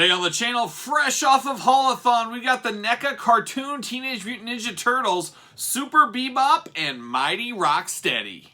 Today on the channel, fresh off of Haulathon, we got the NECA cartoon Teenage Mutant Ninja Turtles, Super Bebop, and Mighty Rocksteady.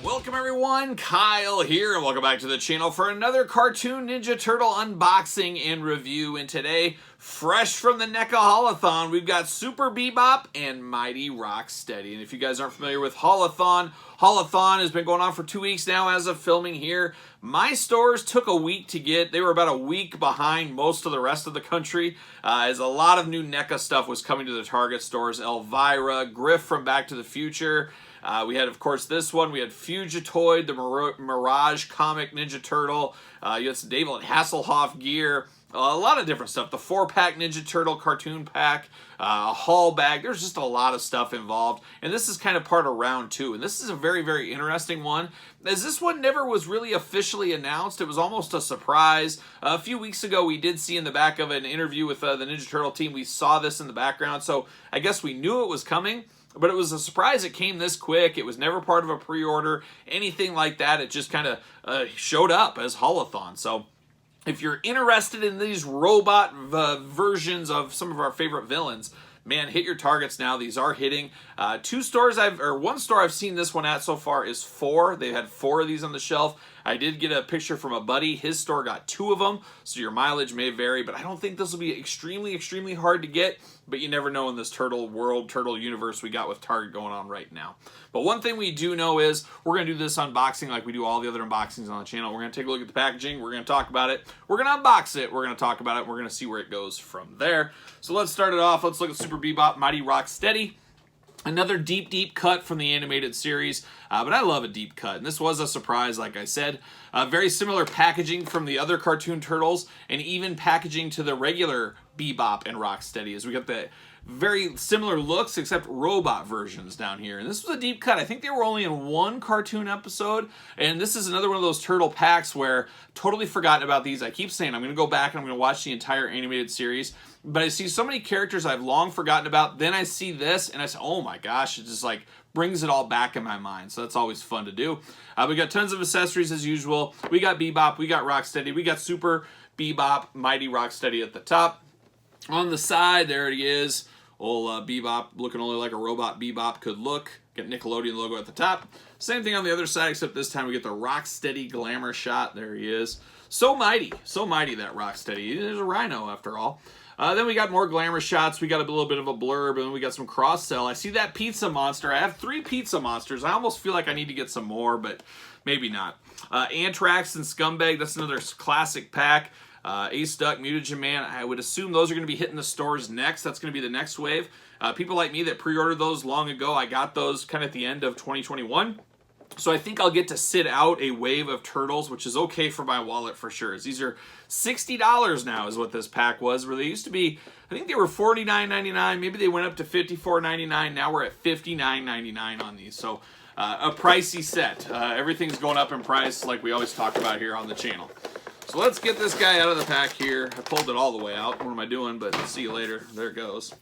Welcome everyone, Kyle here, and welcome back to the channel for another Cartoon Ninja Turtle unboxing and review. And today, fresh from the NECA Haulathon, we've got Super Bebop and Mighty Rocksteady. And if you guys aren't familiar with Haulathon, Haulathon has been going on for 2 weeks now as of filming here. My stores took a week to get. They were about a week behind most of the rest of the country, as a lot of new NECA stuff was coming to the Target stores. Elvira, Griff from Back to the Future. We had, of course, this one. We had Fugitoid, the Mirage comic Ninja Turtle. You had some David Hasselhoff gear. A lot of different stuff. The 4-pack Ninja Turtle cartoon pack. A haul bag. There's just a lot of stuff involved. And this is kind of part of round 2. And this is a very, very interesting one, as this one never was really officially announced. It was almost a surprise. A few weeks ago, we did see in the back of an interview with the Ninja Turtle team, we saw this in the background. So I guess we knew it was coming. But it was a surprise it came this quick. It was never part of a pre-order, anything like that. It just kind of showed up as Haulathon. So if you're interested in these robot versions of some of our favorite villains, man, hit your targets now. These are hitting. One store I've seen this one at so far is 4. They've had 4 of these on the shelf. I did get a picture from a buddy. His store got 2 of them, so your mileage may vary, but I don't think this will be extremely, extremely hard to get, but you never know in this turtle world, turtle universe we got with Target going on right now. But one thing we do know is we're going to do this unboxing like we do all the other unboxings on the channel. We're going to take a look at the packaging. We're going to talk about it. We're going to unbox it. We're going to talk about it. We're going to see where it goes from there. So let's start it off. Let's look at Super Bebop, Mighty Rocksteady. Another deep, deep cut from the animated series, but I love a deep cut, and this was a surprise, like I said. Very similar packaging from the other cartoon turtles, and even packaging to the regular Bebop and Rocksteady, as we got the very similar looks, except robot versions down here. And this was a deep cut. I think they were only in 1 cartoon episode, and this is another one of those turtle packs where totally forgotten about these. I keep saying I'm going to go back and I'm going to watch the entire animated series, but I see so many characters I've long forgotten about. Then I see this, and I say, oh my gosh, it just like brings it all back in my mind. So that's always fun to do. We got tons of accessories as usual. We got Bebop, we got Rocksteady, we got Super Bebop, Mighty Rocksteady at the top. On the side, there it is. Old Bebop, looking only like a robot Bebop could look. Get Nickelodeon logo at the top. Same thing on the other side, except this time we get the Rocksteady glamour shot. There he is. So mighty that Rocksteady. There's a rhino after all. Then we got more glamour shots. We got a little bit of a blurb, and then we got some cross-sell. I see that pizza monster. I have 3 pizza monsters. I almost feel like I need to get some more, but maybe not. Anthrax and Scumbag, that's another classic pack. Ace Duck, Mutagen Man, I would assume those are going to be hitting the stores next. That's going to be the next wave. People like me that pre-ordered those long ago, I got those kind of at the end of 2021. So I think I'll get to sit out a wave of turtles, which is okay for my wallet for sure. These are $60 now is what this pack was, where they used to be, I think they were $49.99. Maybe they went up to $54.99. Now we're at $59.99 on these. So a pricey set. Everything's going up in price like we always talk about here on the channel. So let's get this guy out of the pack here. I pulled it all the way out. What am I doing? But see you later. There it goes.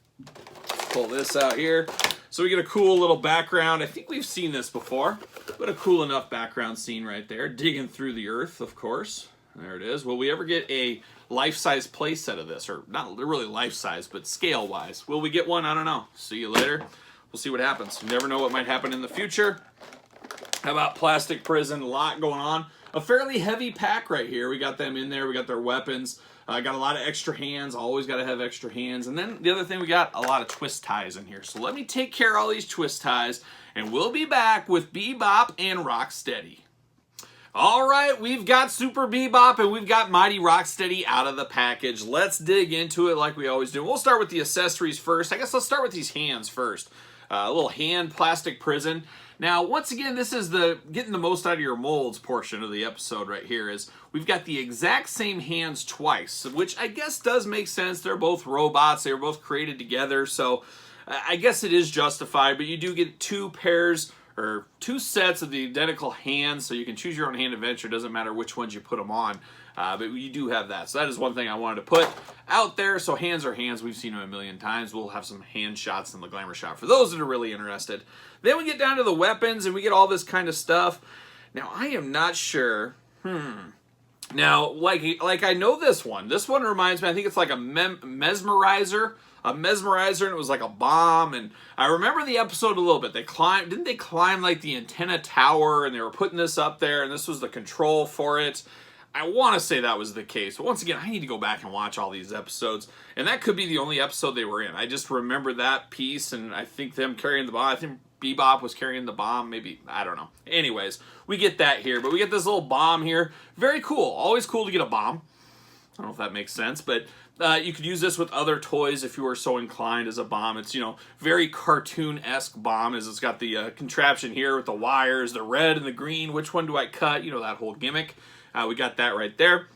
Pull this out here. So we get a cool little background. I think we've seen this before, but a cool enough background scene right there. Digging through the earth, of course. There it is. Will we ever get a life-size playset of this? Or not really life-size, but scale-wise. Will we get one? I don't know. See you later. We'll see what happens. You never know what might happen in the future. How about Plastic Prison? A lot going on. A fairly heavy pack right here. We got them in there. We got their weapons. Got a lot of extra hands. Always got to have extra hands. And then the other thing, we got a lot of twist ties in here. So let me take care of all these twist ties, and we'll be back with Bebop and Rocksteady. All right, we've got Super Bebop and we've got Mighty Rocksteady out of the package. Let's dig into it like we always do. We'll start with the accessories first. I guess let's start with these hands first. A little hand plastic prison. Now, once again, this is the getting the most out of your molds portion of the episode right here. Is we've got the exact same hands twice, which I guess does make sense. They're both robots. They were both created together, so I guess it is justified. But you do get 2 pairs or 2 sets of the identical hands, so you can choose your own hand adventure. Doesn't matter which ones you put them on. but you do have that. So that is one thing I wanted to put out there. So hands are hands. We've seen them a million times. We'll have some hand shots in the glamour shot for those that are really interested. Then we get down to the weapons, and we get all this kind of stuff. Now, I am not sure. Now, like I know this one. This one reminds me, I think it's like a mesmerizer. A mesmerizer, and it was like a bomb. And I remember the episode a little bit. Didn't they climb like the antenna tower, and they were putting this up there, and this was the control for it. I want to say that was the case. But once again, I need to go back and watch all these episodes. And that could be the only episode they were in. I just remember that piece, and I think them carrying the bomb. I think Bebop was carrying the bomb. Maybe, I don't know. Anyways, we get that here. But we get this little bomb here. Very cool. Always cool to get a bomb. I don't know if that makes sense, but you could use this with other toys if you were so inclined as a bomb. It's, you know, very cartoon-esque bomb, as it's got the contraption here with the wires, the red and the green. Which one do I cut? You know, that whole gimmick. We got that right there.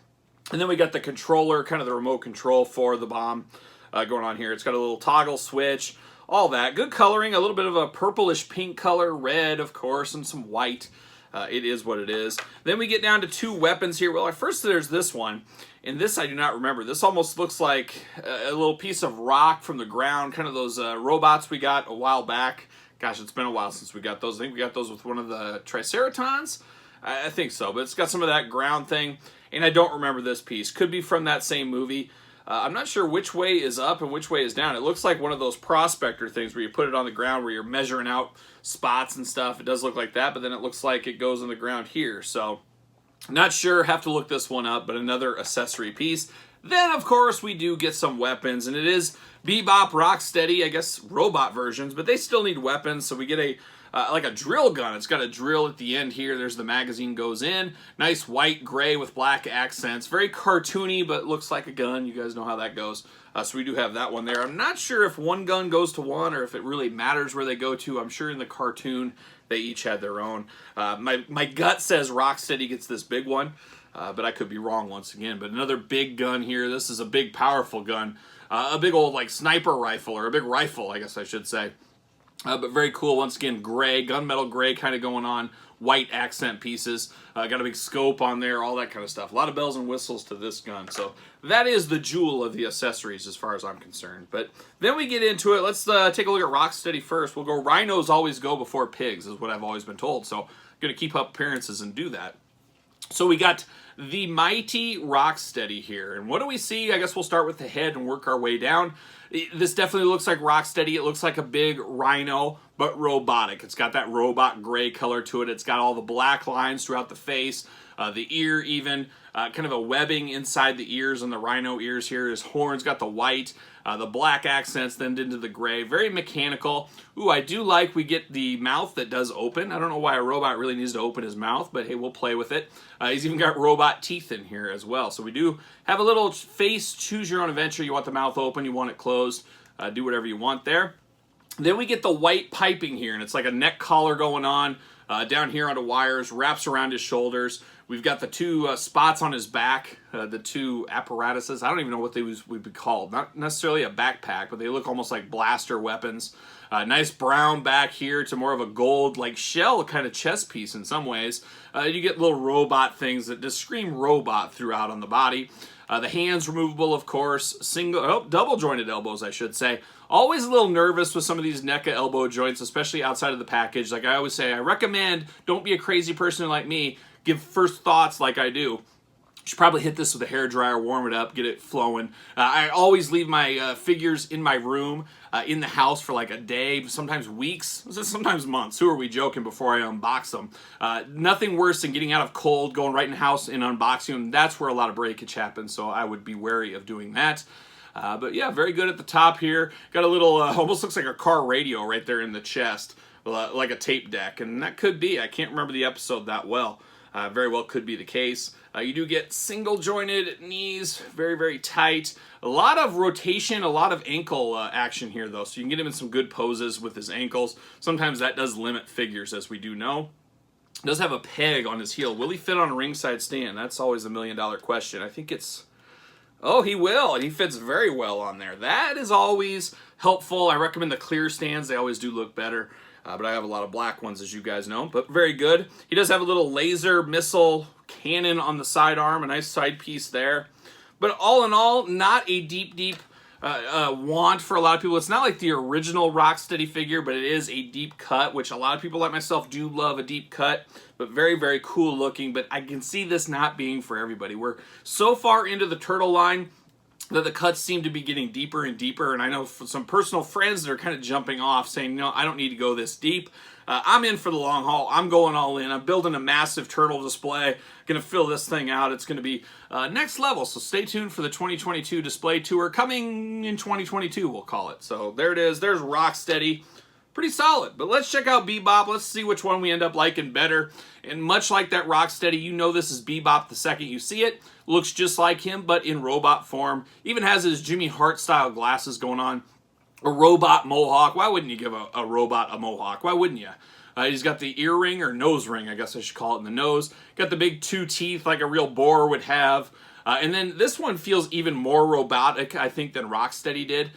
And then we got the controller, kind of the remote control for the bomb going on here. It's got a little toggle switch, all that. Good coloring, a little bit of a purplish pink color, red, of course, and some white. It is what it is. Then we get down to two weapons here. Well, at first there's this one, and this I do not remember. This almost looks like a little piece of rock from the ground, kind of those robots we got a while back. Gosh, it's been a while since we got those. I think we got those with one of the Triceratons. I think so, but it's got some of that ground thing, and I don't remember this piece. Could be from that same movie. I'm not sure which way is up and which way is down. It looks like one of those prospector things where you put it on the ground where you're measuring out spots and stuff. It does look like that, but then it looks like it goes on the ground here. So, not sure. Have to look this one up, but another accessory piece. Then, of course, we do get some weapons, and it is Bebop, Rocksteady, I guess robot versions, but they still need weapons, so we get a like a drill gun. It's got a drill at the end here. There's the magazine goes in. Nice white gray with black accents. Very cartoony, but looks like a gun. You guys know how that goes. So we do have that one there. I'm not sure if one gun goes to one or if it really matters where they go to. I'm sure in the cartoon they each had their own. My gut says Rocksteady gets this big one, but I could be wrong once again. But another big gun here. This is a big, powerful gun. A big old like sniper rifle, or a big rifle, I guess I should say. But very cool. Once again, gray, gunmetal gray kind of going on. White accent pieces. Got a big scope on there, all that kind of stuff. A lot of bells and whistles to this gun. So that is the jewel of the accessories as far as I'm concerned. But then we get into it. Let's take a look at Rocksteady first. We'll go rhinos always go before pigs is what I've always been told. So I'm going to keep up appearances and do that. So we got the mighty Rocksteady here. And what do we see? I guess we'll start with the head and work our way down. This definitely looks like Rocksteady. It looks like a big rhino, but robotic. It's got that robot gray color to it. It's got all the black lines throughout the face, the ear even, kind of a webbing inside the ears and the rhino ears here. His horns got the white, the black accents, then into the gray. Very mechanical. Ooh, I do like we get the mouth that does open. I don't know why a robot really needs to open his mouth, but hey, we'll play with it. He's even got robot teeth in here as well. So we do have a little face, choose your own adventure. You want the mouth open, you want it closed. Do whatever you want there. Then we get the white piping here, and it's like a neck collar going on down here onto wires, wraps around his shoulders. We've got the two spots on his back, the two apparatuses. I don't even know what they would be called. Not necessarily a backpack, but they look almost like blaster weapons. Nice brown back here to more of a gold, like shell kind of chest piece in some ways. You get little robot things that just scream robot throughout on the body. The hands removable, of course. Double jointed elbows, I should say. Always a little nervous with some of these NECA elbow joints, especially outside of the package. Like I always say, I recommend, don't be a crazy person like me. Give first thoughts like I do. You should probably hit this with a hairdryer, warm it up, get it flowing. I always leave my figures in my room, in the house for like a day, sometimes weeks, sometimes months. Who are we joking before I unbox them? Nothing worse than getting out of cold, going right in the house and unboxing them. That's where a lot of breakage happens, so I would be wary of doing that. But yeah, very good at the top here. Got a little, almost looks like a car radio right there in the chest, like a tape deck. And that could be, I can't remember the episode that well. Very well could be the case. You do get single jointed knees, very, very tight. A lot of rotation, a lot of ankle action here though. So you can get him in some good poses with his ankles. Sometimes that does limit figures, as we do know. Does have a peg on his heel. Will he fit on a ringside stand? That's always the million-dollar question. I think it's... Oh, he will, and he fits very well on there. That is always helpful. I recommend the clear stands. They always do look better. but I have a lot of black ones, as you guys know, but very good. He does have a little laser missile cannon on the sidearm, a nice side piece there. But all in all, not a deep want for a lot of people. It's not like the original Rocksteady figure, but it is a deep cut, which a lot of people like myself do love a deep cut, but very, very cool looking. But I can see this not being for everybody. We're so far into the Turtle line that the cuts seem to be getting deeper and deeper, and I know some personal friends that are kind of jumping off saying, no, I don't need to go this deep. I'm in for the long haul. I'm going all in. I'm building a massive turtle display. Going to fill this thing out. It's going to be next level, so stay tuned for the 2022 display tour coming in 2022, we'll call it. So there it is. There's Rocksteady. Pretty solid, but let's check out Bebop. Let's see which one we end up liking better. And much like that Rocksteady, you know this is Bebop the second you see it. Looks just like him, but in robot form. Even has his Jimmy Hart style glasses going on. A robot mohawk. Why wouldn't you give a robot a mohawk? Why wouldn't you? He's got the ear ring, or nose ring, I guess I should call it, in the nose. Got the big 2 teeth like a real boar would have. And then this one feels even more robotic, I think, than Rocksteady did.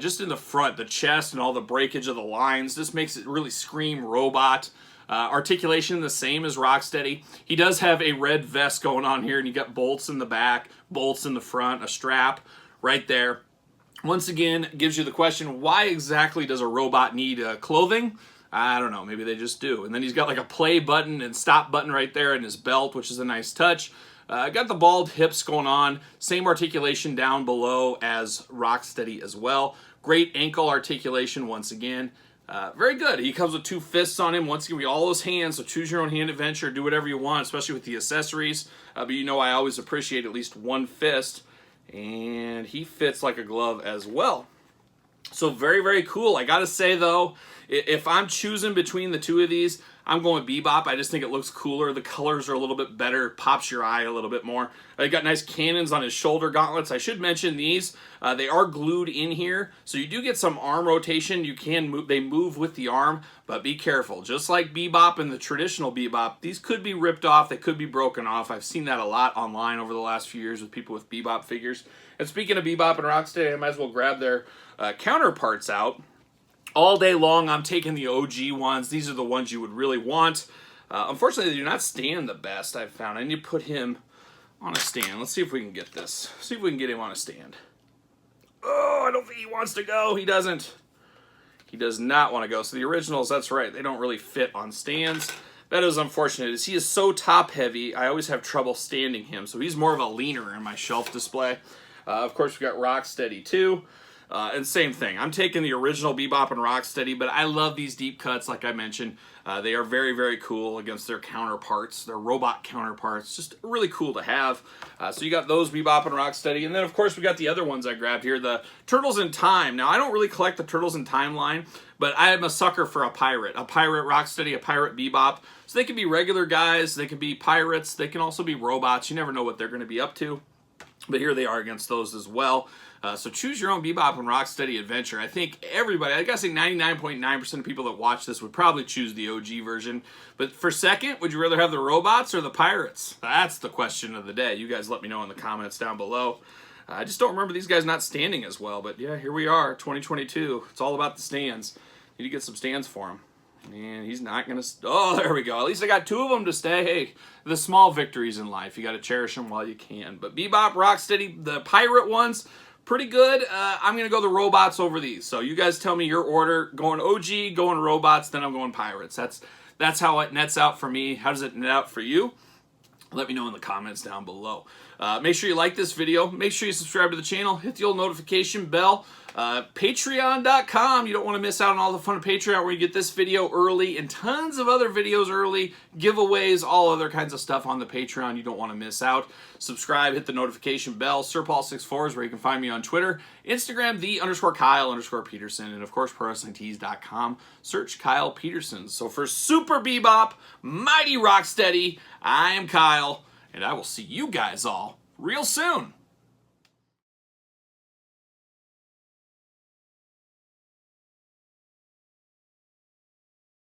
Just in the front, the chest and all the breakage of the lines. This makes it really scream robot. Articulation the same as Rocksteady. He does have a red vest going on here, and you got bolts in the back, bolts in the front, a strap right there. Once again, gives you the question, why exactly does a robot need clothing? I don't know, maybe they just do. And then he's got like a play button and stop button right there in his belt, which is a nice touch. Got the bald hips going on, same articulation down below as Rocksteady as well. Great ankle articulation once again. Very good. He comes with 2 fists on him. Once again, we all those hands, so choose your own hand adventure, do whatever you want, especially with the accessories. But you know I always appreciate at least 1 fist. And he fits like a glove as well. So very, very cool. I gotta say though, if I'm choosing between the 2 of these, I'm going with Bebop. I just think it looks cooler. The colors are a little bit better. Pops your eye a little bit more. He got nice cannons on his shoulder gauntlets. I should mention these. They are glued in here, so you do get some arm rotation. You can move. They move with the arm, but be careful. Just like Bebop and the traditional Bebop, these could be ripped off. They could be broken off. I've seen that a lot online over the last few years with people with Bebop figures. And speaking of Bebop and Rocksteady, I might as well grab their counterparts out. All day long, I'm taking the OG ones. These are the ones you would really want. Unfortunately, they do not stand the best, I've found. I need to put him on a stand. Let's see if we can get this. See if we can get him on a stand. Oh, I don't think he wants to go. He doesn't. He does not want to go. So the originals, that's right, they don't really fit on stands. That is unfortunate. As he is so top heavy, I always have trouble standing him. So he's more of a leaner in my shelf display. Of course, we got Rocksteady too. And same thing. I'm taking the original Bebop and Rocksteady, but I love these deep cuts, like I mentioned. They are very, very cool against their counterparts, their robot counterparts. Just really cool to have. So you got those Bebop and Rocksteady. And then, of course, we got the other ones I grabbed here, the Turtles in Time. Now, I don't really collect the Turtles in Time line, but I am a sucker for a pirate Rocksteady, a pirate Bebop. So they can be regular guys, they can be pirates, they can also be robots. You never know what they're going to be up to. But here they are against those as well. So choose your own Bebop and Rocksteady adventure. I think everybody, I gotta say 99.9% of people that watch this would probably choose the OG version. But for second, would you rather have the robots or the pirates? That's the question of the day. You guys let me know in the comments down below. I just don't remember these guys not standing as well. But yeah, here we are, 2022. It's all about the stands. Need to get some stands for him. And he's not going to... Oh, there we go. At least I got 2 of them to stay. Hey, the small victories in life. You got to cherish them while you can. But Bebop, Rocksteady, the pirate ones, pretty good. I'm going to go the robots over these. So you guys tell me your order. Going OG, going robots, then I'm going pirates. That's how it nets out for me. How does it net out for you? Let me know in the comments down below. Make sure you like this video. Make sure you subscribe to the channel. Hit the old notification bell. Patreon.com. You don't want to miss out on all the fun of Patreon where you get this video early and tons of other videos early, giveaways, all other kinds of stuff on the Patreon you don't want to miss out. Subscribe, hit the notification bell. SirPaul64 is where you can find me on Twitter. Instagram, _Kyle_Peterson. And of course, ProWrestlingTees.com. Search Kyle Peterson. So for Super Bebop, Mighty Rocksteady, I am Kyle, and I will see you guys all real soon.